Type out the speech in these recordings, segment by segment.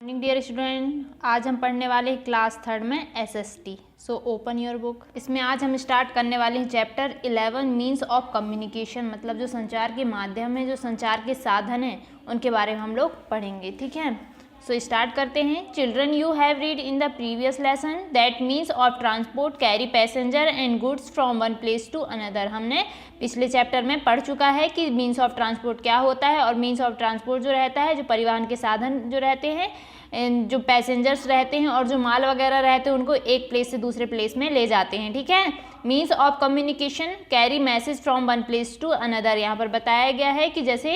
Morning dear student, आज हम पढ़ने वाले हैं क्लास थर्ड में SST. So open your book. इसमें आज हम स्टार्ट करने वाले हैं चैप्टर 11 मीन्स ऑफ कम्युनिकेशन, मतलब जो संचार के माध्यम है, जो संचार के साधन हैं, उनके बारे में हम लोग पढ़ेंगे। ठीक है, सो स्टार्ट करते हैं। Children, you have read in the previous lesson that means of transport carry passenger and goods from one place to another. हमने पिछले चैप्टर में पढ़ चुका है कि मीन्स ऑफ ट्रांसपोर्ट क्या होता है, और मीन्स ऑफ ट्रांसपोर्ट जो रहता है, जो परिवहन के साधन जो रहते हैं, जो पैसेंजर्स रहते हैं और जो माल वगैरह रहते हैं, उनको एक प्लेस से दूसरे प्लेस में ले जाते हैं। ठीक है, means of communication carry message from one place to another. यहाँ पर बताया गया है कि जैसे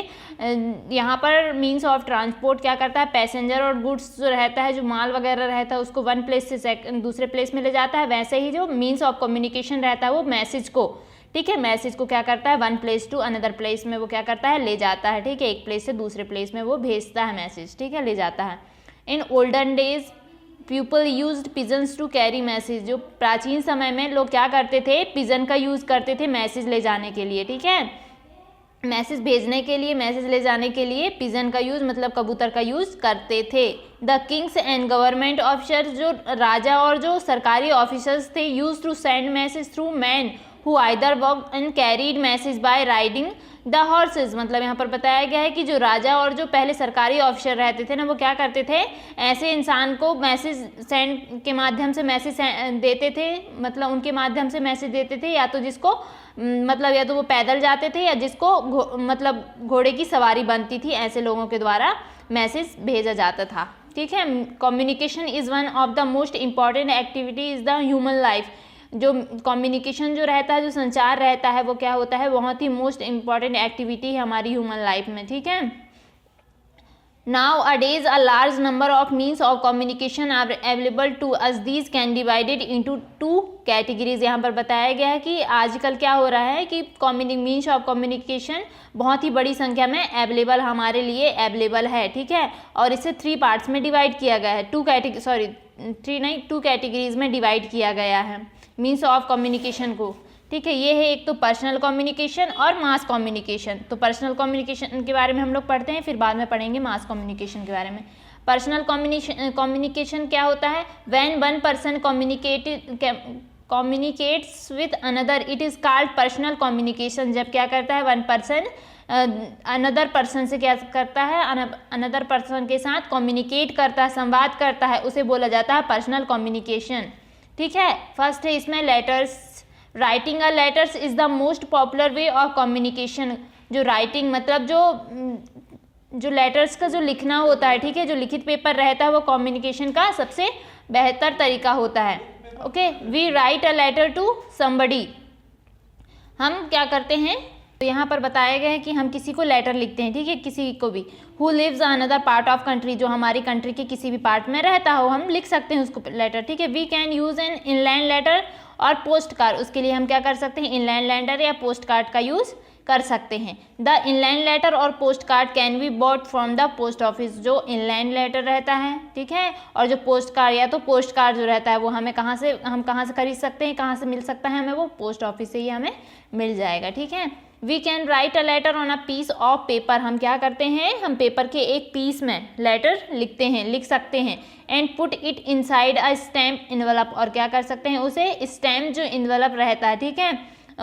यहाँ पर मीन्स ऑफ ट्रांसपोर्ट क्या करता है, पैसेंजर और गुड्स जो रहता है, जो माल वगैरह रहता है, उसको वन प्लेस से दूसरे प्लेस में ले जाता है। वैसे ही जो मीन्स ऑफ कम्युनिकेशन रहता है, वो मैसेज को, ठीक है, मैसेज को क्या करता है, one place to another place में वो क्या करता है, ले जाता है। ठीक है, एक प्लेस से दूसरे प्लेस में वो भेजता है मैसेज, ठीक है, ले जाता है। In olden days people used pigeons to carry message. जो प्राचीन समय में लोग क्या करते थे, पिजन का यूज़ करते थे मैसेज ले जाने के लिए। ठीक है, मैसेज भेजने के लिए, मैसेज ले जाने के लिए पिजन का यूज़ मतलब कबूतर का यूज़ करते थे। The kings and government officers, जो राजा और जो सरकारी ऑफिसर्स थे, use to send message through man who either walk and carried message by riding the horses. मतलब यहाँ पर बताया गया है कि जो राजा और जो पहले सरकारी ऑफिसर रहते थे ना, वो क्या करते थे, ऐसे इंसान को मैसेज सेंड के माध्यम से मैसेज देते थे, मतलब उनके माध्यम से मैसेज देते थे, या तो जिसको मतलब या तो वो पैदल जाते थे, या जिसको मतलब घोड़े की सवारी बनती थी, ऐसे लोगों के द्वारा मैसेज भेजा जाता था। ठीक है, communication is one of the most important activity is the human life. जो कम्युनिकेशन जो रहता है, जो संचार रहता है, वो क्या होता है, बहुत ही मोस्ट इम्पॉर्टेंट एक्टिविटी है हमारी ह्यूमन लाइफ में। ठीक है, nowadays a large number of means of communication are available to us, these can divided into two categories. यहाँ पर बताया गया है कि आजकल क्या हो रहा है कि मीन्स ऑफ कम्युनिकेशन बहुत ही बड़ी संख्या में अवेलेबल हमारे लिए अवेलेबल है। ठीक है, और इसे 3 पार्ट्स में डिवाइड किया गया है, 2 कैटेगरीज में डिवाइड किया गया है मीन्स ऑफ कम्युनिकेशन को। ठीक है, ये है एक तो पर्सनल कम्युनिकेशन और मास कम्युनिकेशन। तो पर्सनल कम्युनिकेशन के बारे में हम लोग पढ़ते हैं, फिर बाद में पढ़ेंगे मास कम्युनिकेशन के बारे में। पर्सनल कम्युनिकेशन क्या होता है, when one person communicates with another it is called personal communication. जब क्या करता है, वन पर्सन अनदर पर्सन से क्या करता है, अनदर पर्सन के साथ कम्युनिकेट करता है, संवाद करता है, उसे बोला जाता है पर्सनल कम्युनिकेशन। ठीक है, फर्स्ट है इसमें letters. Writing a letters is the most popular way of communication. जो राइटिंग मतलब जो लेटर्स का जो लिखना होता है, ठीक है, जो लिखित पेपर रहता है, वो कम्युनिकेशन का सबसे बेहतर तरीका होता है। Okay, we write a letter to somebody. हम क्या करते हैं, तो यहाँ पर बताया गया है कि हम किसी को लेटर लिखते हैं, ठीक है, किसी को भी, who lives another part of country, जो हमारी कंट्री के किसी भी पार्ट में रहता हो, हम लिख सकते हैं उसको लेटर। ठीक है, we can use an inland letter और पोस्ट कार्ड। उसके लिए हम क्या कर सकते हैं, इनलैंड लेटर या पोस्ट कार्ड का यूज़ कर सकते हैं। द इनलैंड लेटर और postcard can be bought from the post office. जो इनलैंड लेटर रहता है, ठीक है, और जो पोस्ट कार्ड या तो पोस्ट कार्ड जो रहता है, वो हमें कहाँ से खरीद सकते हैं, कहाँ से मिल सकता है हमें, वो पोस्ट ऑफिस से ही हमें मिल जाएगा। ठीक है, we can write a letter on a piece of paper. हम क्या करते हैं, हम पेपर के एक पीस में लेटर लिख सकते हैं। And put it inside a stamp envelope, और क्या कर सकते हैं, उसे स्टैम्प जो इन्वेलप रहता है, ठीक है,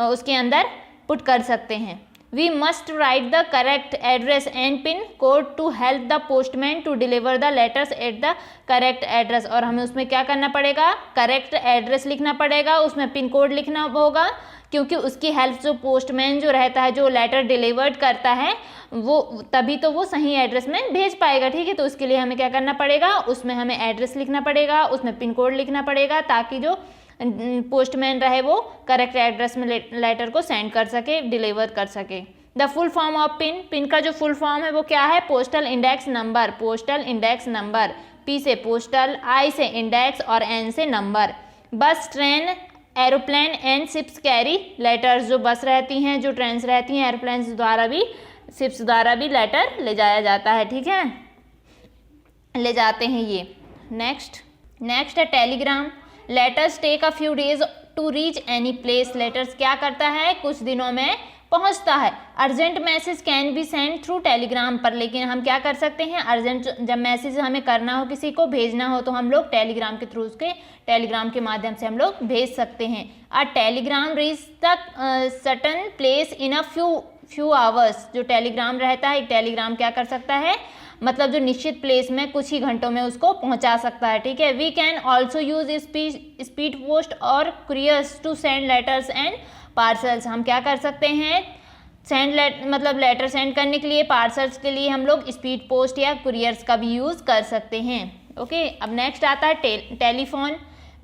उसके अंदर पुट कर सकते हैं। We must write the correct address and pin code to help the postman to deliver the letters at the correct address. और हमें उसमें क्या करना पड़ेगा, करेक्ट एड्रेस लिखना पड़ेगा, उसमें पिन कोड लिखना होगा, क्योंकि उसकी हेल्प जो पोस्टमैन जो रहता है, जो लेटर डिलीवर्ड करता है, वो तभी तो वो सही एड्रेस में भेज पाएगा। ठीक है, तो उसके लिए हमें क्या करना पड़ेगा, उसमें हमें एड्रेस लिखना पड़ेगा, उसमें पिन कोड लिखना पड़ेगा, ताकि जो पोस्टमैन रहे वो करेक्ट एड्रेस में लेटर को सेंड कर सके, डिलीवर कर सके। The full form of pin का जो फुल फॉर्म है वो क्या है, postal index number. Postal index number, P से पोस्टल, आई से इंडेक्स और एन से नंबर। बस, train, aeroplane and ships carry letters. जो बस रहती हैं, जो ट्रेन रहती हैं, एरोप्लेन द्वारा भी, शिप्स द्वारा भी लेटर ले जाया जाता है। ठीक है, ले जाते हैं ये। नेक्स्ट है telegram. Letters take a few days to reach any place. Letters क्या करता है, कुछ दिनों में पहुंचता है। Urgent message can be send through telegram पर, लेकिन हम क्या कर सकते हैं, अर्जेंट जब मैसेज हमें करना हो, किसी को भेजना हो, तो हम लोग टेलीग्राम के थ्रू, उसके टेलीग्राम के माध्यम से हम लोग भेज सकते हैं। A telegram reach the certain place in a few hours, जो टेलीग्राम रहता है, एक टेलीग्राम क्या कर सकता है, मतलब जो निश्चित प्लेस में कुछ ही घंटों में उसको पहुंचा सकता है, ठीक है। We can also use speed post और couriers to send letters and parcels, हम क्या कर सकते हैं, मतलब लेटर सेंड करने के लिए, पार्सल्स के लिए हम लोग स्पीड पोस्ट या कुरियर्स का भी यूज़ कर सकते हैं। ओके, अब नेक्स्ट आता है telephone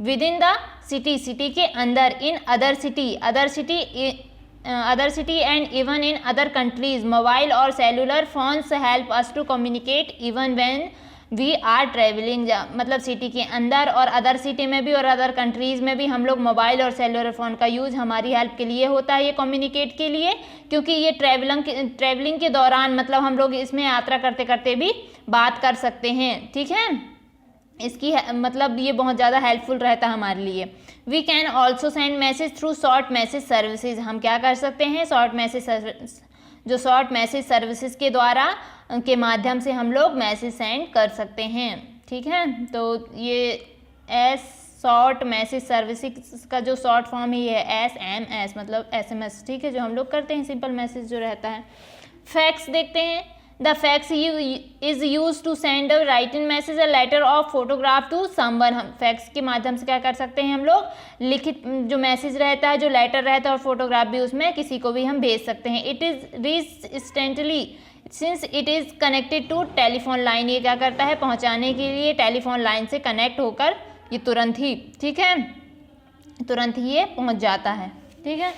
within the city के अंदर, in other city and even in other countries, mobile और cellular phones help us to communicate even when we are travelling, मतलब सिटी के अंदर और अदर सिटी में भी और अदर कंट्रीज़ में भी हम लोग मोबाइल और सेलुलर फ़ोन का यूज़ हमारी हेल्प के लिए होता है, ये कम्युनिकेट के लिए, क्योंकि ये ट्रैवलिंग के दौरान मतलब हम लोग इसमें यात्रा करते करते भी बात कर सकते हैं, ठीक है। इसकी मतलब ये बहुत ज़्यादा हेल्पफुल रहता है हमारे लिए। We can also send message through short message services, हम क्या कर सकते हैं, शॉर्ट मैसेज सर्विसेज के द्वारा के माध्यम से हम लोग मैसेज सेंड कर सकते हैं, ठीक है। तो ये शॉर्ट मैसेज सर्विसेज का जो शॉर्ट फॉर्म ही है SMS, मतलब SMS, ठीक है, जो हम लोग करते हैं सिंपल मैसेज जो रहता है। फैक्स देखते हैं। The fax is use to send a writing message, a letter और फोटोग्राफ टू समवन, हम फैक्स के माध्यम से क्या कर सकते हैं, हम लोग लिखित जो मैसेज रहता है, जो लेटर रहता है और फोटोग्राफ भी उसमें किसी को भी हम भेज सकते हैं। It is reach instantly since it is connected to telephone line, ये क्या करता है, पहुंचाने के लिए टेलीफोन लाइन से कनेक्ट होकर ये तुरंत ही, ठीक है, तुरंत ही ये पहुंच जाता है, ठीक है।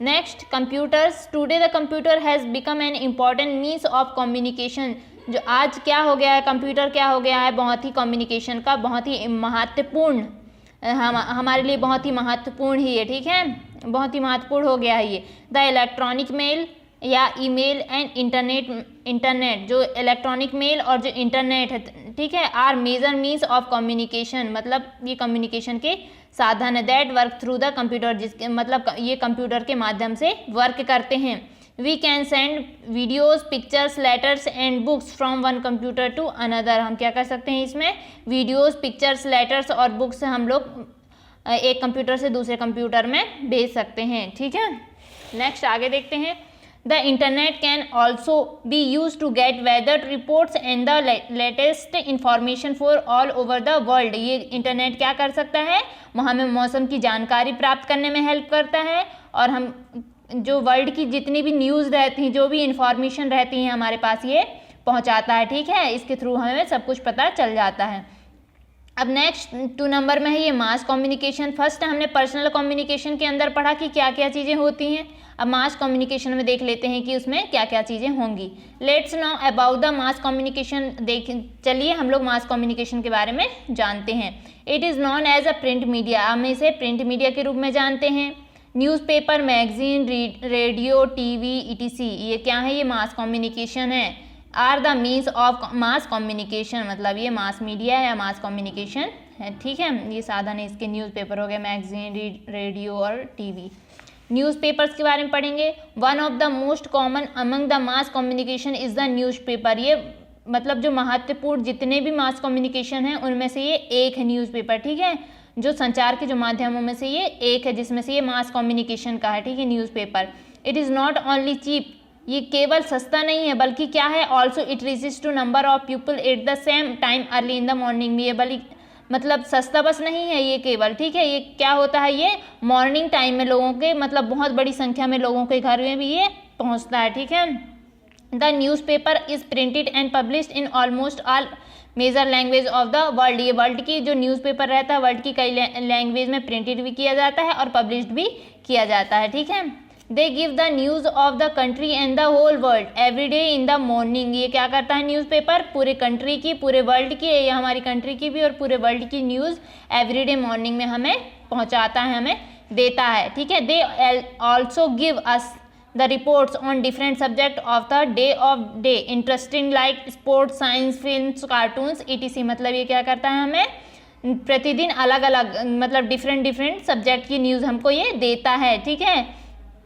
Next, computers. Today the computer has become an important means of communication, जो आज क्या हो गया है, कंप्यूटर क्या हो गया है, बहुत ही कम्युनिकेशन का बहुत ही महत्वपूर्ण, हमारे लिए बहुत ही महत्वपूर्ण ही है, ठीक है, बहुत ही महत्वपूर्ण हो गया है ये। द इलेक्ट्रॉनिक मेल या ईमेल एंड इंटरनेट, जो इलेक्ट्रॉनिक मेल और जो इंटरनेट है, ठीक है, are major means of communication, मतलब ये कम्युनिकेशन के साधन है। That work through the computer, जिसके मतलब ये कंप्यूटर के माध्यम से वर्क करते हैं। We can send videos, pictures, letters and books from one computer to another, हम क्या कर सकते हैं इसमें, वीडियोज़, पिक्चर्स, लेटर्स और बुक्स हम लोग एक कंप्यूटर से दूसरे कंप्यूटर में भेज सकते हैं, ठीक है। नेक्स्ट आगे देखते हैं। The internet can also be used to get weather reports and the latest information for all over the world, ये इंटरनेट क्या कर सकता है, हमें मौसम की जानकारी प्राप्त करने में हेल्प करता है और हम जो वर्ल्ड की जितनी भी न्यूज़ रहती हैं, जो भी इंफॉर्मेशन रहती हैं हमारे पास, ये पहुंचाता है, ठीक है, इसके थ्रू हमें सब कुछ पता चल जाता है। अब नेक्स्ट 2 नंबर में है ये मास कम्युनिकेशन। फर्स्ट हमने पर्सनल कम्युनिकेशन के अंदर पढ़ा कि क्या क्या चीज़ें होती हैं, अब मास कम्युनिकेशन में देख लेते हैं कि उसमें क्या क्या चीज़ें होंगी। Let's know about the mass communication, चलिए हम लोग मास कम्युनिकेशन के बारे में जानते हैं। It is known as a print media, हम इसे प्रिंट मीडिया के रूप में जानते हैं। Newspaper, magazine, radio, TV ETC, ये क्या है, ये मास कम्युनिकेशन है। Are the means of mass communication, मतलब ये मास मीडिया है या मास कम्युनिकेशन है, ठीक है, ये साधन है इसके। न्यूज़पेपर हो गया, मैगजीन, रेडियो और टीवी। न्यूज़पेपर्स के बारे में पढ़ेंगे। One of the most common among the mass communication is the newspaper, ये मतलब जो महत्वपूर्ण जितने भी मास कम्युनिकेशन हैं उनमें से ये एक है न्यूज़पेपर, ठीक है, जो संचार के जो माध्यमों में से ये एक है जिसमें से ये मास कम्युनिकेशन का है, ठीक है, newspaper. It is not only cheap, ये केवल सस्ता नहीं है बल्कि क्या है, also it reaches to number of people at the same time early in the morning में, ये बल्कि मतलब सस्ता बस नहीं है ये केवल, ठीक है, ये क्या होता है, ये मॉर्निंग टाइम में लोगों के मतलब बहुत बड़ी संख्या में लोगों के घर में भी ये पहुंचता है, ठीक है। The newspaper is printed and published in almost all major language of the world, ये वर्ल्ड की जो न्यूज़पेपर रहता है वर्ल्ड की कई लैंग्वेज में प्रिंटेड भी किया जाता है और पब्लिश्ड भी किया जाता है, ठीक है। They give the news of the country and the whole world every day in the morning, ये क्या करता है न्यूज़पेपर, पूरे कंट्री की, पूरे वर्ल्ड की, ये हमारी कंट्री की भी और पूरे वर्ल्ड की न्यूज़ एवरी डे मॉर्निंग में हमें पहुंचाता है, हमें देता है, ठीक है। They also give us the reports on different subject of the day interesting like sports, science, films, cartoons ETC, मतलब ये क्या करता है, हमें प्रतिदिन अलग अलग मतलब डिफरेंट सब्जेक्ट की न्यूज़ हमको ये देता है, ठीक है।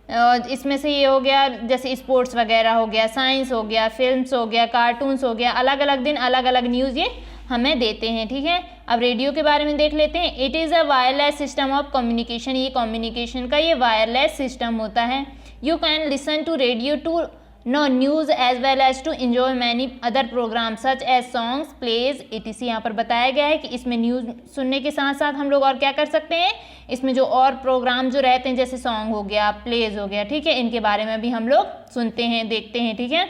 इसमें से ये हो गया जैसे स्पोर्ट्स वगैरह हो गया, साइंस हो गया, फिल्म्स हो गया, कार्टून्स हो गया, अलग अलग दिन अलग अलग न्यूज़ ये हमें देते हैं। ठीक है, अब रेडियो के बारे में देख लेते हैं। It is a wireless system of communication, ये कम्युनिकेशन का ये वायरलेस सिस्टम होता है। You can listen to radio to know news as well as to enjoy many other program such as songs, plays, etc। यहाँ पर बताया गया है कि इसमें न्यूज़ सुनने के साथ साथ हम लोग और क्या कर सकते हैं, इसमें जो और प्रोग्राम जो रहते हैं जैसे सॉन्ग हो गया, प्लेज हो गया, ठीक है, इनके बारे में भी हम लोग सुनते हैं, देखते हैं, ठीक है,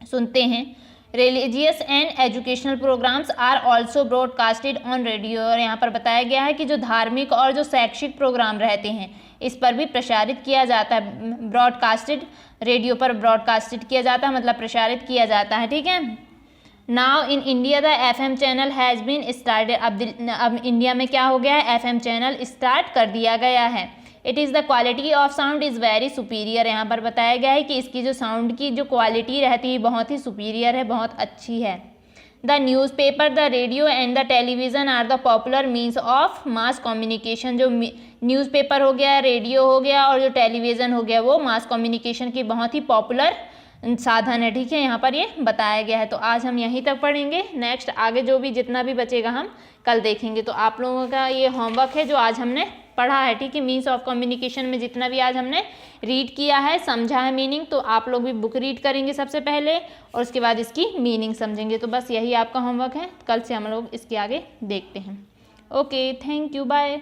सुनते हैं। Religious and educational programs are also broadcasted on radio, और यहाँ पर बताया गया है कि जो धार्मिक और जो शैक्षिक प्रोग्राम रहते हैं इस पर भी प्रसारित किया जाता है, ब्रॉडकास्टेड, रेडियो पर ब्रॉडकास्टेड किया जाता है, मतलब प्रसारित किया जाता है। ठीक है, now in India the FM channel has been started, अब इंडिया में क्या हो गया है, FM चैनल स्टार्ट कर दिया गया है। It is the quality of sound is very superior, यहाँ पर बताया गया है कि इसकी जो साउंड की जो क्वालिटी रहती है बहुत ही सुपीरियर है, बहुत अच्छी है। The newspaper, the radio and the television are the popular means of mass communication, जो न्यूज़पेपर हो गया, रेडियो हो गया और जो टेलीविज़न हो गया वो मास कम्युनिकेशन की बहुत ही पॉपुलर साधन है। ठीक है, यहाँ पर ये बताया गया है। तो आज हम यहीं तक पढ़ेंगे, नेक्स्ट आगे जो भी जितना भी बचेगा हम कल देखेंगे। तो आप लोगों का ये होमवर्क है जो आज हमने पढ़ा है, ठीक है, मीन्स ऑफ कम्युनिकेशन में जितना भी आज हमने रीड किया है, समझा है मीनिंग, तो आप लोग भी बुक रीड करेंगे सबसे पहले और उसके बाद इसकी मीनिंग समझेंगे। तो बस यही आपका होमवर्क है, कल से हम लोग इसके आगे देखते हैं। Okay, thank you, bye.